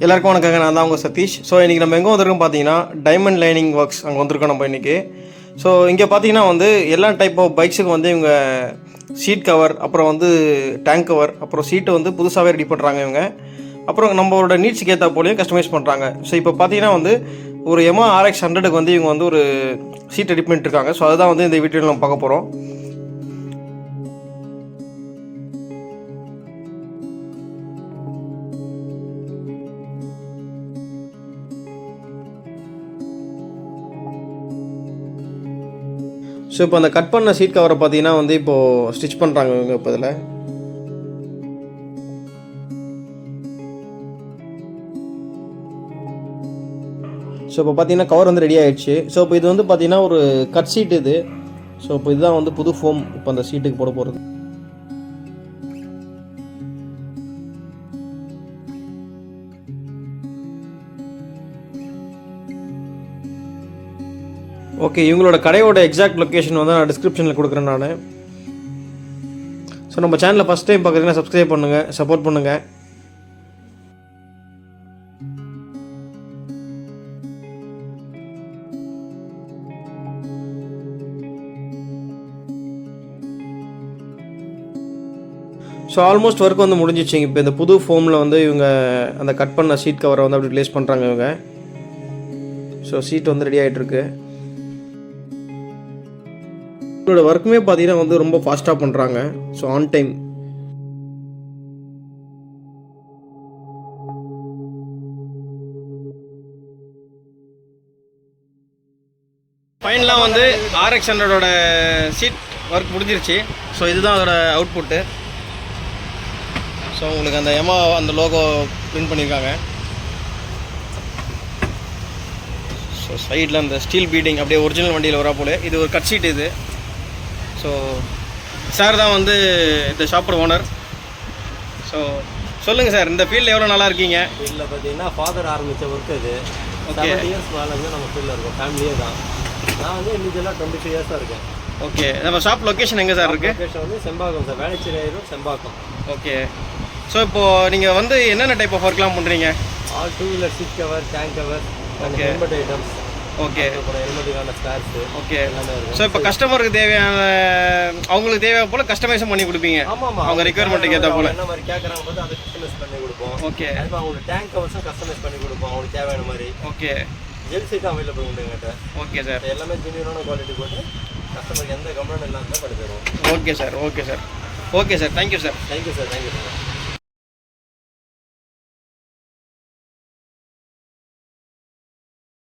எல்லாருக்கும் வணக்கங்க, நான் தான் உங்கள் சதீஷ். ஸோ இன்றைக்கி நம்ம எங்கே வந்திருக்கோம் பார்த்தீங்கன்னா டைமண்ட் லைனிங் ஒர்க்ஸ் அங்கே வந்திருக்கோம் நம்ம இன்றைக்கி. ஸோ இங்கே பார்த்தீங்கன்னா வந்து எல்லா டைப் ஆஃப் பைக்ஸுக்கு வந்து இவங்க சீட் கவர், அப்புறம் வந்து டேங்க் கவர், அப்புறம் சீட்டை வந்து புதுசாகவே ரெடி பண்ணுறாங்க இவங்க. அப்புறம் நம்மளோட நீட்ஸுக்கு ஏற்ற போலையும் கஸ்டமைஸ் பண்ணுறாங்க. ஸோ இப்போ பார்த்தீங்கன்னா வந்து ஒரு Yamaha RX 100க்கு வந்து இவங்க வந்து ஒரு சீட் ரெடி பண்ணிட்டு இருக்காங்க. ஸோ அதுதான் வந்து இந்த வீடியோவில் நம்ம பார்க்க போகிறோம். ஸோ இப்போ அந்த கட் பண்ண சீட் கவரை பார்த்தீங்கன்னா வந்து இப்போது ஸ்டிச் பண்ணுறாங்க இவங்க. இப்போ இதில் ஸோ இப்போ பார்த்தீங்கன்னா கவர் வந்து ரெடி ஆகிடுச்சு. ஸோ இப்போ இது வந்து பார்த்தீங்கன்னா ஒரு கட் சீட் இது. ஸோ இப்போ இதுதான் வந்து புது ஃபோம் இப்போ அந்த சீட்டுக்கு போட போகிறது. ஓகே, இவங்களோட கடையோட எக்ஸாக்ட் லொக்கேஷன் வந்து நான் டிஸ்கிரிப்ஷனில் கொடுக்குறேன் நான். ஸோ நம்ம சேனலில் ஃபஸ்ட் டைம் பார்க்குறீங்கன்னா சப்ஸ்கிரைப் பண்ணுங்கள், சப்போர்ட் பண்ணுங்கள். ஸோ ஆல்மோஸ்ட் ஒர்க் வந்து முடிஞ்சிச்சு. இப்போ இந்த புது ஃபோமில் வந்து இவங்க அந்த கட் பண்ண சீட் கவரை வந்து அப்படி ரிலீஸ் பண்ணுறாங்க இவங்க. ஸோ சீட் வந்து ரெடி ஆகிட்டுருக்கு. இவங்களோட ஒர்க்குமே பார்த்தீங்கன்னா வந்து ரொம்ப ஃபாஸ்ட்டாக பண்ணுறாங்க. So on time. ஃபைனலாக வந்து RX 100ஓட சீட் ஒர்க் முடிஞ்சிருச்சு. ஸோ இதுதான் அதோட அவுட்புட்டு. ஸோ உங்களுக்கு அந்த Yamaha அந்த லோகோ பிரிண்ட் பண்ணியிருக்காங்க. ஸோ சைடில் அந்த ஸ்டீல் பீடிங் அப்படியே ஒரிஜினல் வண்டியில் வரா போல. இது ஒரு கட் சீட் இது. ஸோ சார் தான் வந்து இந்த ஷாப்போட ஓனர். ஸோ சொல்லுங்கள் சார், இந்த ஃபீல்டில் எவ்வளோ நல்லா இருக்கீங்க? ஃபீல்டில் பார்த்தீங்கன்னா ஃபாதர் ஆரம்பித்த ஒர்க் இது. ஓகே, 7 இயர்ஸ் மேலே வந்து நம்ம ஃபீல்டில் இருக்கோம், ஃபேமிலியே தான். நான் வந்து இண்டிவிஜுவலாக 25 இயர்ஸாக இருக்கேன். ஓகே, நம்ம ஷாப் லொக்கேஷன் எங்கே சார் இருக்குது? லொக்கேஷன் வந்து Sembakkam sir, Velachery road Sembakkam. Okay, so இப்போது நீங்கள் வந்து என்னென்ன டைப் ஆஃப் ஒர்க்லாம் பண்ணுறீங்க? All 2 wheeler seat cover, tank cover, helmet items. Okay, அப்புறம் ஹெல்மெட்டுக்கான ஸ்பேர்ஸு. ஓகே, எல்லாமே இருக்குது. ஸோ இப்போ கஸ்டமருக்கு தேவையான அவங்களுக்கு தேவையான போல் கஸ்டமைஸும் பண்ணி கொடுப்பீங்க? ஆமாம், அவங்க ரெக்யர்மெண்ட்டுக்கு ஏற்ற போல் என்ன மாதிரி கேட்குறாங்க பார்த்து அதை கஸ்டமைஸ் பண்ணி கொடுப்போம். ஓகே, அதுமாதிரி அவங்களுக்கு டேங்க் கவர்ஸும் கஸ்டமைஸ் பண்ணி கொடுப்போம் அவங்களுக்கு தேவையான மாதிரி. ஓகே, ஜெல் சீட்டும் அவைலபிள் உண்டு எங்கிட்ட. ஓகே சார், எல்லாமே ஜென்யூனான குவாலிட்டி போட்டு கஸ்டமருக்கு எந்த கம்ப்ளைண்ட் இல்லாமல் பண்ணி தருவோம். Okay sir, okay sir, okay sir, thank you sir. Thank you sir, thank you sir.